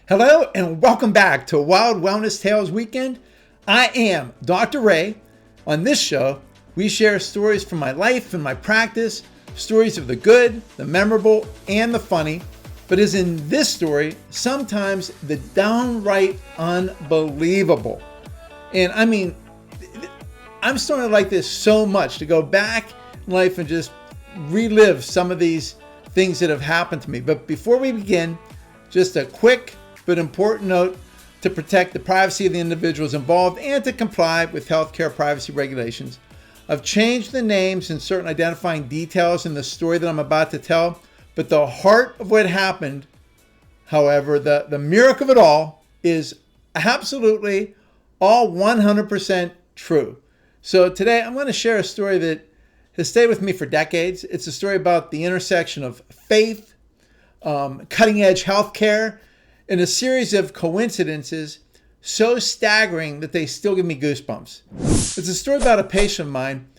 Hello and welcome back to Wild Wellness Tales Weekend. I am Dr. Ray. On this show, we share stories from my life and my practice, stories of the good, the memorable, and the funny. But as in this story, sometimes the downright unbelievable. And I mean, I'm starting to like this so much, to go back in life and just relive some of these things that have happened to me. But before we begin, just a quick but important note to protect the privacy of the individuals involved and to comply with healthcare privacy regulations. I've changed the names and certain identifying details in the story that I'm about to tell, but the heart of what happened, however, the miracle of it all, is absolutely all 100% true. So today I'm going to share a story that has stayed with me for decades. It's a story about the intersection of faith, cutting edge healthcare, and a series of coincidences so staggering that they still give me goosebumps. It's a story about a patient of mine,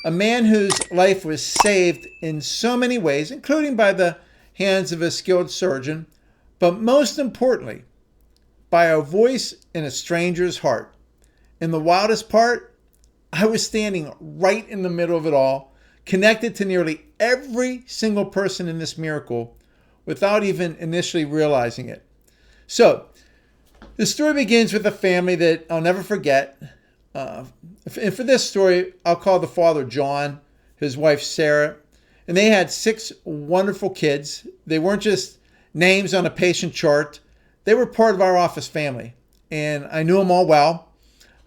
a man whose life was saved in so many ways, including by the hands of a skilled surgeon, but most importantly, by a voice in a stranger's heart. And the wildest part, I was standing right in the middle of it all, connected to nearly every single person in this miracle without even initially realizing it. So, the story begins with a family that I'll never forget. And for this story, I'll call the father John, his wife Sarah, and they had 6 wonderful kids. They weren't just names on a patient chart. They were part of our office family, and I knew them all well.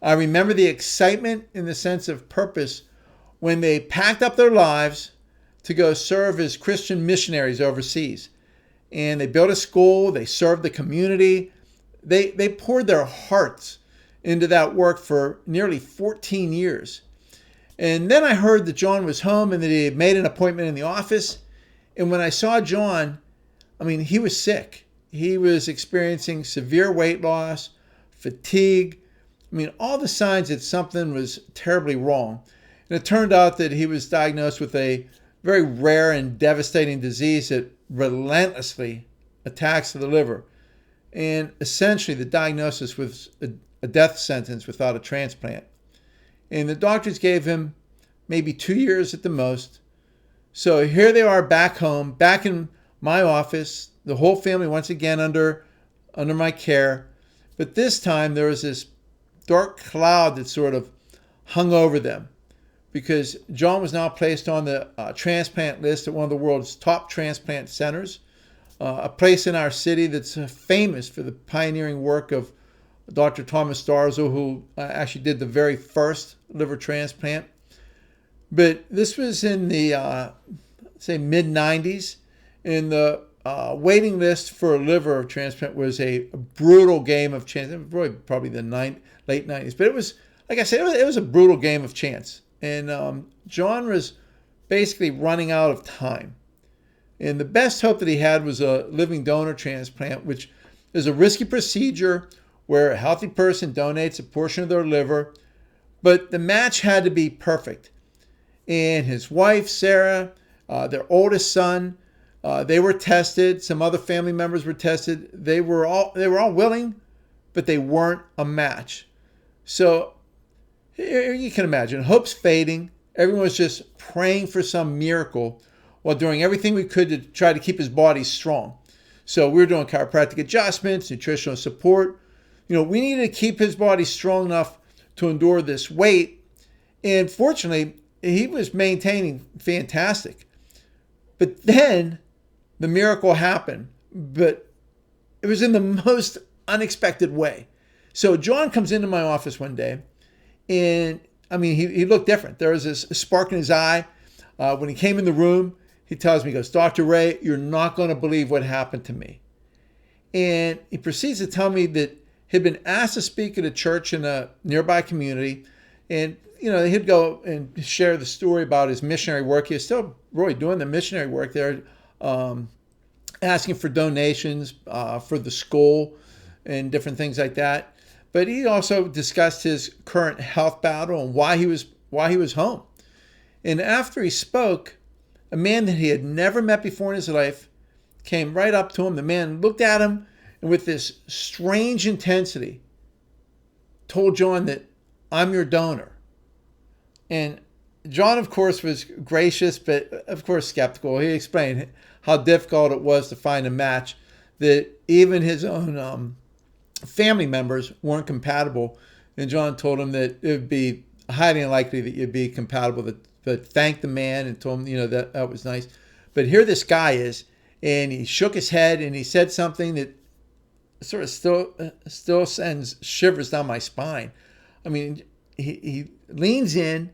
I remember the excitement and the sense of purpose when they packed up their lives to go serve as Christian missionaries overseas. And they built a school, they served the community. They poured their hearts into that work for nearly 14 years. And then I heard that John was home and that he had made an appointment in the office. And when I saw John, he was sick. He was experiencing severe weight loss, fatigue. All the signs that something was terribly wrong. And it turned out that he was diagnosed with a very rare and devastating disease that relentlessly attacks the liver. And essentially the diagnosis was a death sentence without a transplant. And the doctors gave him maybe 2 years at the most. So here they are back home, back in my office, the whole family once again under my care. But this time there was this dark cloud that sort of hung over them, because John was now placed on the transplant list at one of the world's top transplant centers, a place in our city that's famous for the pioneering work of Dr. Thomas Starzo, who actually did the very first liver transplant. But this was in the, mid-90s, and the waiting list for a liver transplant was a brutal game of chance. It was probably the late 90s. But it was, like I said, it was a brutal game of chance. And John was basically running out of time. And the best hope that he had was a living donor transplant, which is a risky procedure where a healthy person donates a portion of their liver. But the match had to be perfect. And his wife, Sarah, their oldest son, they were tested. Some other family members were tested. They were all willing, but they weren't a match. So you can imagine, hope's fading. Everyone was just praying for some miracle while doing everything we could to try to keep his body strong. So we were doing chiropractic adjustments, nutritional support. We needed to keep his body strong enough to endure this weight. And fortunately, he was maintaining fantastic. But then the miracle happened, but it was in the most unexpected way. So John comes into my office one day, and he looked different. There was this spark in his eye. When he came in the room, he tells me, he goes, "Dr. Ray, you're not going to believe what happened to me." And he proceeds to tell me that he'd been asked to speak at a church in a nearby community. And, he'd go and share the story about his missionary work. He was still really doing the missionary work there, asking for donations for the school and different things like that. But he also discussed his current health battle and why he was home. And after he spoke, a man that he had never met before in his life came right up to him. The man looked at him and with this strange intensity told John that I'm your donor. And John, of course, was gracious, but of course skeptical. He explained how difficult it was to find a match, that even his own family members weren't compatible. And John told him that it would be highly unlikely that you'd be compatible, but thanked the man and told him, that was nice. But here this guy is, and he shook his head and he said something that sort of still sends shivers down my spine. I mean, he leans in,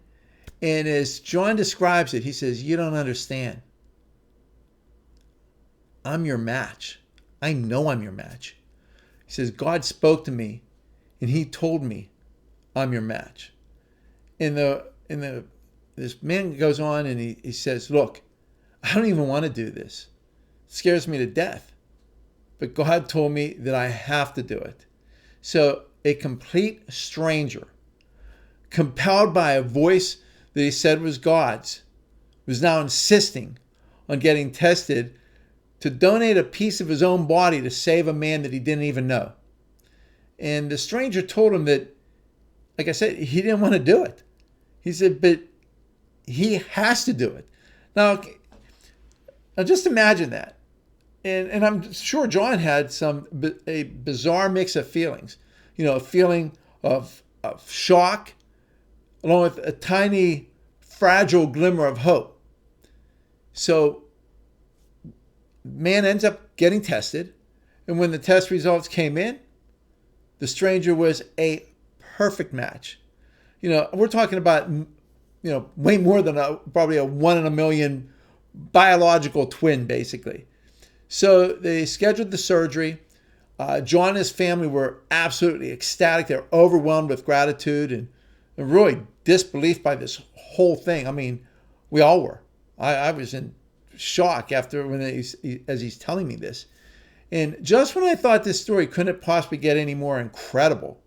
and as John describes it, he says, "You don't understand. I'm your match. I know I'm your match." He says, "God spoke to me, and he told me I'm your match." This man goes on and he says, "Look, I don't even want to do this. It scares me to death. But God told me that I have to do it." So a complete stranger, compelled by a voice that he said was God's, was now insisting on getting tested to donate a piece of his own body to save a man that he didn't even know. And the stranger told him that, like I said, he didn't want to do it. He said, but he has to do it. Now just imagine that. And I'm sure John had a bizarre mix of feelings. A feeling of shock, along with a tiny, fragile glimmer of hope. So, man ends up getting tested. And when the test results came in, the stranger was a perfect match. We're talking about, way more than probably a 1 in a million biological twin, basically. So they scheduled the surgery. John and his family were absolutely ecstatic. They're overwhelmed with gratitude and really disbelief by this whole thing. I mean, we all were. I was in shock after as he's telling me this. And just when I thought this story couldn't possibly get any more incredible,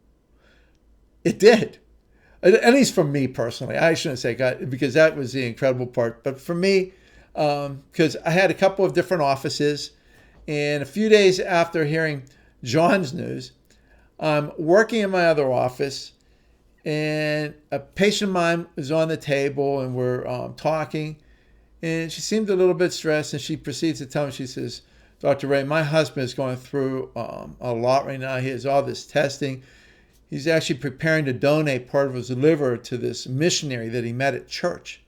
it did. At least for me personally. I shouldn't say God, because that was the incredible part. But for me, because I had a couple of different offices, and a few days after hearing John's news, I'm working in my other office, and a patient of mine was on the table, and we're talking, and she seemed a little bit stressed, and she proceeds to tell me, she says, "Dr. Ray, my husband is going through a lot right now. He has all this testing. He's actually preparing to donate part of his liver to this missionary that he met at church."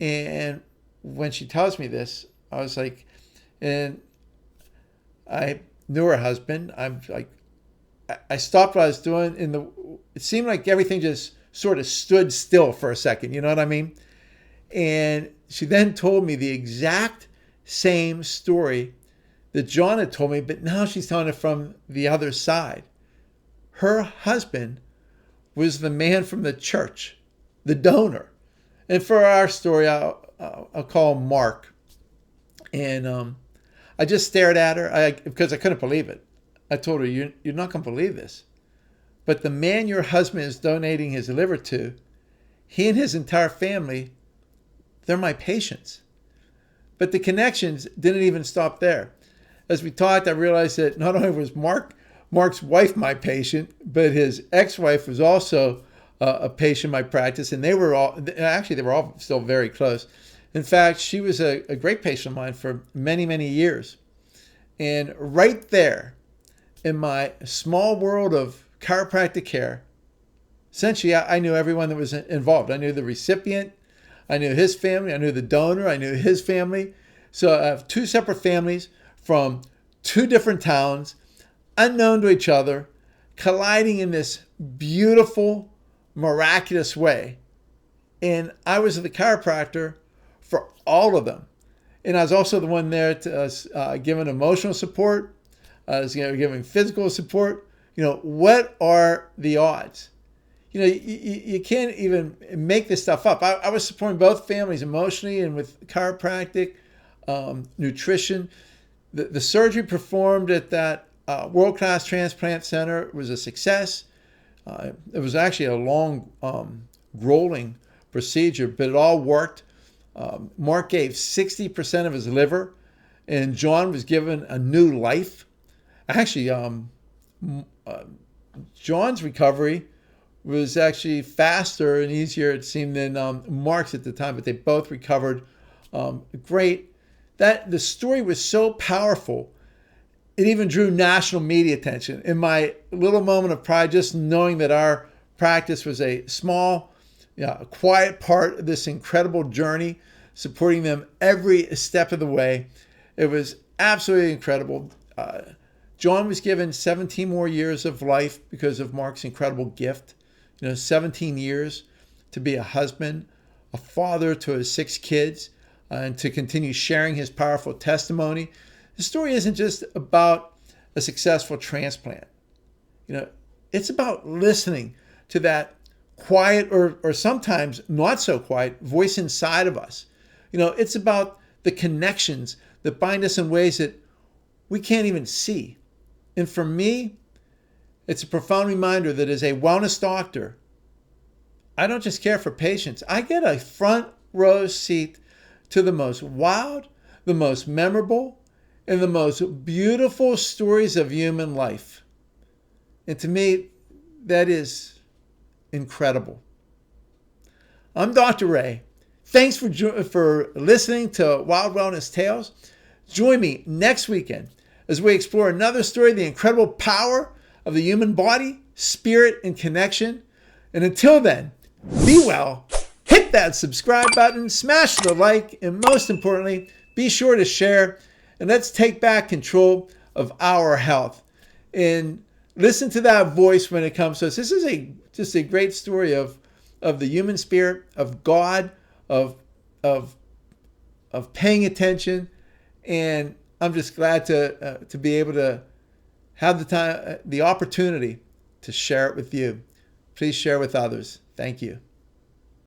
And when she tells me this, I was like, and I knew her husband. I'm like, I stopped what I was doing. It seemed like everything just sort of stood still for a second. You know what I mean? And she then told me the exact same story that John had told me, but now she's telling it from the other side. Her husband was the man from the church, the donor. And for our story, I'll call him Mark. And I just stared at her because I couldn't believe it. I told her, you're not going to believe this. But the man your husband is donating his liver to, he and his entire family, they're my patients. But the connections didn't even stop there. As we talked, I realized that not only was Mark's wife my patient, but his ex-wife was also a patient in my practice, and they were all still very close. In fact, she was a great patient of mine for many, many years. And right there in my small world of chiropractic care, essentially I knew everyone that was involved. I knew the recipient, I knew his family, I knew the donor, I knew his family. So I have two separate families from two different towns, unknown to each other, colliding in this beautiful, miraculous way. And I was the chiropractor for all of them. And I was also the one there to giving emotional support, giving physical support. What are the odds? You can't even make this stuff up. I was supporting both families emotionally and with chiropractic, nutrition. The surgery performed at that world-class transplant center was a success. It was actually a long, grueling procedure, but it all worked. Mark gave 60% of his liver, and John was given a new life. Actually, John's recovery was actually faster and easier, it seemed, than Mark's at the time, but they both recovered great. That the story was so powerful, it even drew national media attention. In my little moment of pride, just knowing that our practice was a small, quiet part of this incredible journey, supporting them every step of the way, it was absolutely incredible. John was given 17 more years of life because of Mark's incredible gift. 17 years to be a husband, a father to his 6 kids, and to continue sharing his powerful testimony. The story isn't just about a successful transplant. It's about listening to that quiet or sometimes not so quiet voice inside of us. It's about the connections that bind us in ways that we can't even see. And for me, it's a profound reminder that as a wellness doctor, I don't just care for patients. I get a front row seat to the most wild, the most memorable, and the most beautiful stories of human life. And to me, that is incredible. I'm Dr. Ray. Thanks for listening to Wild Wellness Tales. Join me next weekend as we explore another story of the incredible power of the human body, spirit, and connection. And until then, be well, hit that subscribe button, smash the like, and most importantly, be sure to share. And let's take back control of our health. And listen to that voice when it comes to us. This is just a great story of the human spirit, of God, of paying attention. And I'm just glad to be able to have the time, the opportunity to share it with you. Please share with others. Thank you.